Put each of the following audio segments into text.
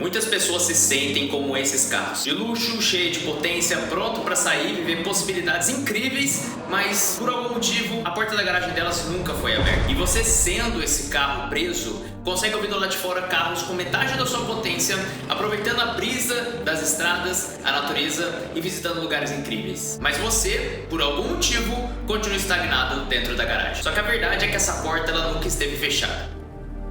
Muitas pessoas se sentem como esses carros, de luxo, cheio de potência, pronto para sair e viver possibilidades incríveis, mas por algum motivo a porta da garagem delas nunca foi aberta. E você, sendo esse carro preso, consegue ouvir do lado de fora carros com metade da sua potência, aproveitando a brisa das estradas, a natureza e visitando lugares incríveis. Mas você, por algum motivo, continua estagnado dentro da garagem. Só que a verdade é que essa porta ela nunca esteve fechada.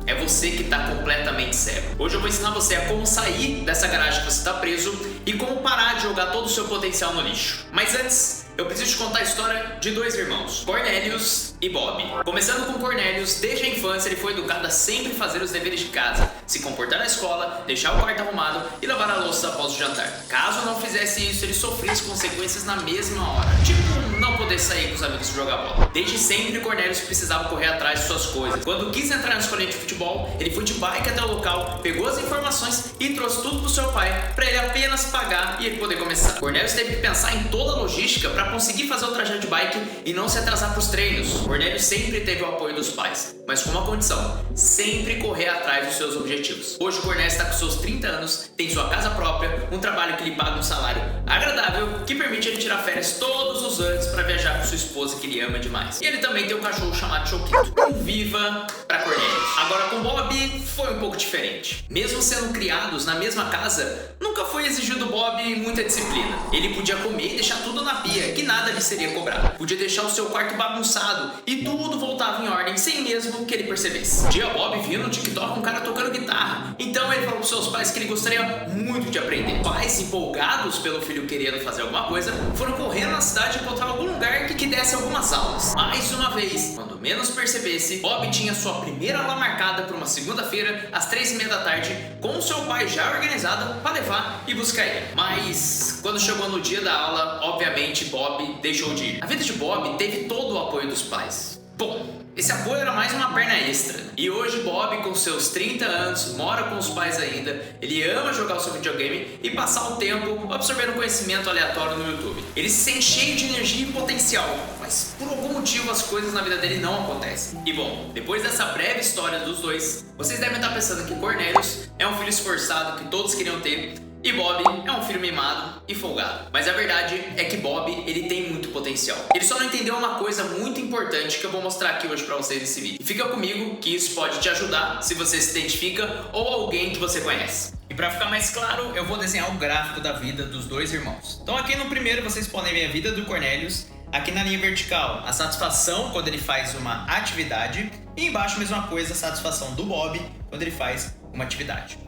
É você que está completamente cego. Hoje eu vou ensinar você a como sair dessa garagem que você está preso e como parar de jogar todo o seu potencial no lixo. Mas antes, eu preciso te contar a história de dois irmãos, Cornelius e Bob. Começando com Cornelius, desde a infância ele foi educado a sempre fazer os deveres de casa, se comportar na escola, deixar o quarto arrumado e lavar a louça após o jantar. Caso não fizesse isso, ele sofria as consequências na mesma hora. Tipo, não poder sair com os amigos e jogar bola. Desde sempre, Cornelius precisava correr atrás de suas coisas. Quando quis entrar na escolinha de futebol, ele foi de bike até o local, pegou as informações e trouxe tudo pro seu pai para ele apenas pagar e ele poder começar. Cornelius teve que pensar em toda a logística para conseguir fazer o trajeto de bike e não se atrasar pros treinos. Cornelius sempre teve o apoio dos pais, mas com uma condição: sempre correr atrás dos seus objetivos. Hoje, Cornelius está com seus 30 anos, tem sua casa própria, um trabalho que lhe paga um salário agradável que permite ele tirar férias todos os anos para viajar com sua esposa que ele ama demais. E ele também tem um cachorro chamado Choquito. Viva pra Cornelius! Agora com Bob foi um pouco diferente. Mesmo sendo criados na mesma casa, nunca foi exigido do Bob muita disciplina. Ele podia comer e deixar tudo na pia, que nada lhe seria cobrado. Podia deixar o seu quarto bagunçado e tudo voltava em ordem sem mesmo que ele percebesse. Um dia Bob viu no TikTok um cara tocando guitarra, então ele falou pros seus pais que ele gostaria muito de aprender. Pais empolgados pelo filho querendo fazer alguma coisa, foram correndo na cidade encontrar algum lugar que desse algumas aulas. Mais uma vez, quando menos percebesse, Bob tinha sua primeira aula marcada para uma segunda-feira às 3h30 da tarde, com o seu pai já organizado para levar e buscar ele. Mas quando chegou no dia da aula, obviamente Bob deixou de ir. A vida de Bob teve todo o apoio dos pais. Bom, esse apoio era mais uma perna extra. E hoje Bob, com seus 30 anos, mora com os pais ainda. Ele ama jogar o seu videogame e passar o tempo absorvendo conhecimento aleatório no YouTube. Ele se sente cheio de energia e potencial, mas por algum motivo as coisas na vida dele não acontecem. E bom, depois dessa breve história dos dois, vocês devem estar pensando que Cornelius é um filho esforçado que todos queriam ter, e Bob é um filho mimado e folgado. Mas a verdade é que Bob, ele tem muito potencial. Ele só não entendeu uma coisa muito importante que eu vou mostrar aqui hoje pra vocês nesse vídeo. E fica comigo que isso pode te ajudar se você se identifica ou alguém que você conhece. E pra ficar mais claro, eu vou desenhar o gráfico da vida dos dois irmãos. Então aqui no primeiro vocês podem ver a vida do Cornelius. Aqui na linha vertical, a satisfação quando ele faz uma atividade. E embaixo a mesma coisa, a satisfação do Bob quando ele faz uma atividade.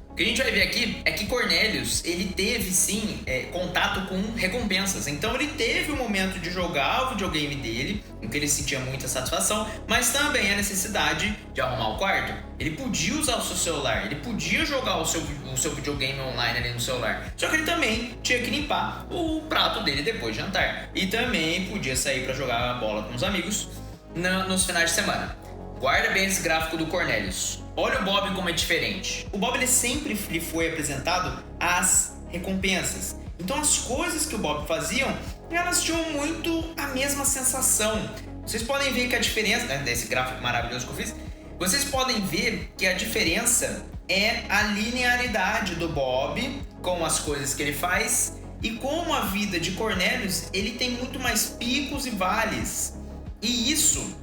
O que a gente vai ver aqui é que Cornelius, ele teve sim contato com recompensas. Então ele teve o momento de jogar o videogame dele, em que ele sentia muita satisfação, mas também a necessidade de arrumar o quarto. Ele podia usar o seu celular, ele podia jogar o seu videogame online ali no celular. Só que ele também tinha que limpar o prato dele depois de jantar. E também podia sair para jogar bola com os amigos nos finais de semana. Guarda bem esse gráfico do Cornelius. Olha o Bob como é diferente. O Bob ele sempre lhe foi apresentado as recompensas. Então as coisas que o Bob faziam, elas tinham muito a mesma sensação. Vocês podem ver que a diferença, desse gráfico maravilhoso que eu fiz, vocês podem ver que a diferença é a linearidade do Bob com as coisas que ele faz e como a vida de Cornelius, ele tem muito mais picos e vales. E isso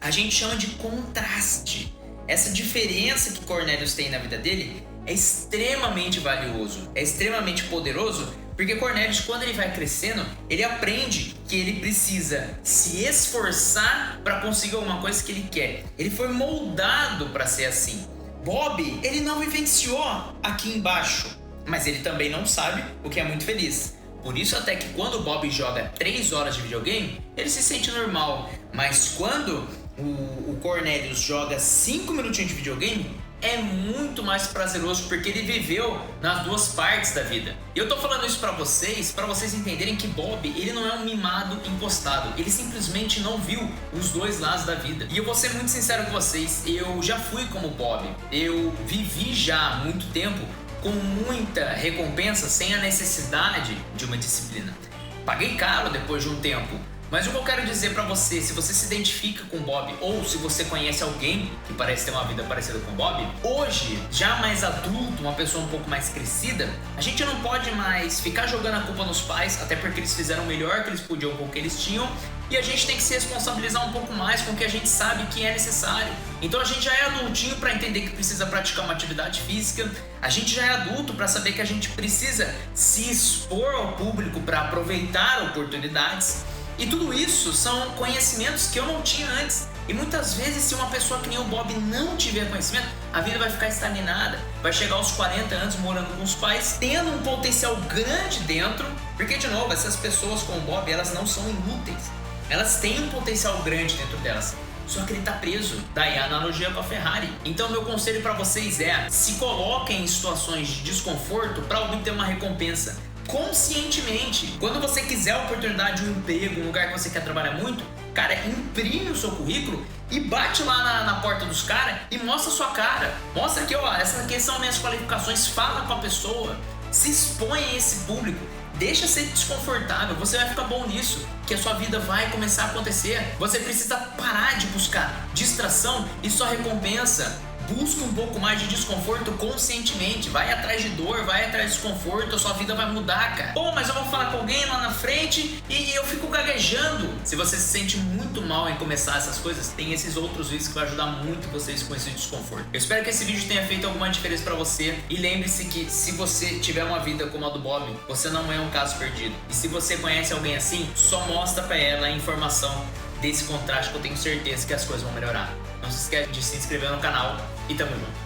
a gente chama de contraste. Essa diferença que Cornelius tem na vida dele é extremamente valioso, é extremamente poderoso, porque Cornelius, quando ele vai crescendo, ele aprende que ele precisa se esforçar para conseguir alguma coisa que ele quer. Ele foi moldado para ser assim. Bob, ele não vivenciou aqui embaixo, mas ele também não sabe o que é muito feliz. Por isso até que quando o Bob joga 3 horas de videogame, ele se sente normal. Mas quando o Cornelius joga 5 minutinhos de videogame, é muito mais prazeroso porque ele viveu nas duas partes da vida. E eu tô falando isso pra vocês entenderem que Bob, ele não é um mimado encostado. Ele simplesmente não viu os dois lados da vida. E eu vou ser muito sincero com vocês, eu já fui como Bob. Eu vivi já há muito tempo com muita recompensa sem a necessidade de uma disciplina. Paguei caro depois de um tempo, Mas o que eu quero dizer pra você, se você se identifica com o Bob ou se você conhece alguém que parece ter uma vida parecida com o Bob, hoje, já mais adulto, uma pessoa um pouco mais crescida, a gente não pode mais ficar jogando a culpa nos pais, até porque eles fizeram o melhor que eles podiam com o que eles tinham, e a gente tem que se responsabilizar um pouco mais com o que a gente sabe que é necessário. Então a gente já é adultinho para entender que precisa praticar uma atividade física, a gente já é adulto para saber que a gente precisa se expor ao público para aproveitar oportunidades. E tudo isso são conhecimentos que eu não tinha antes. E muitas vezes, se uma pessoa que nem o Bob não tiver conhecimento, a vida vai ficar estagnada. Vai chegar aos 40 anos morando com os pais, tendo um potencial grande dentro. Porque, de novo, essas pessoas com o Bob, elas não são inúteis. Elas têm um potencial grande dentro delas. Só que ele tá preso. Daí a analogia com a Ferrari. Então meu conselho para vocês é: se coloquem em situações de desconforto para obter uma recompensa. Conscientemente. Quando você quiser a oportunidade de um emprego, um lugar que você quer trabalhar muito, cara, imprime o seu currículo e bate lá na porta dos caras e mostra a sua cara. Mostra aqui, ó, essas aqui são minhas qualificações, fala com a pessoa, se expõe a esse público, deixa ser desconfortável, você vai ficar bom nisso, que a sua vida vai começar a acontecer. Você precisa parar de buscar distração e só recompensa. Busca um pouco mais de desconforto conscientemente. Vai atrás de dor, vai atrás de desconforto, a sua vida vai mudar, cara. Pô, mas eu vou falar com alguém lá na frente e eu fico gaguejando. Se você se sente muito mal em começar essas coisas, tem esses outros vídeos que vai ajudar muito vocês com esse desconforto. Eu espero que esse vídeo tenha feito alguma diferença pra você. E lembre-se que se você tiver uma vida como a do Bob, você não é um caso perdido. E se você conhece alguém assim, só mostra pra ela a informação desse contraste que eu tenho certeza que as coisas vão melhorar. Não se esquece de se inscrever no canal e tamo junto.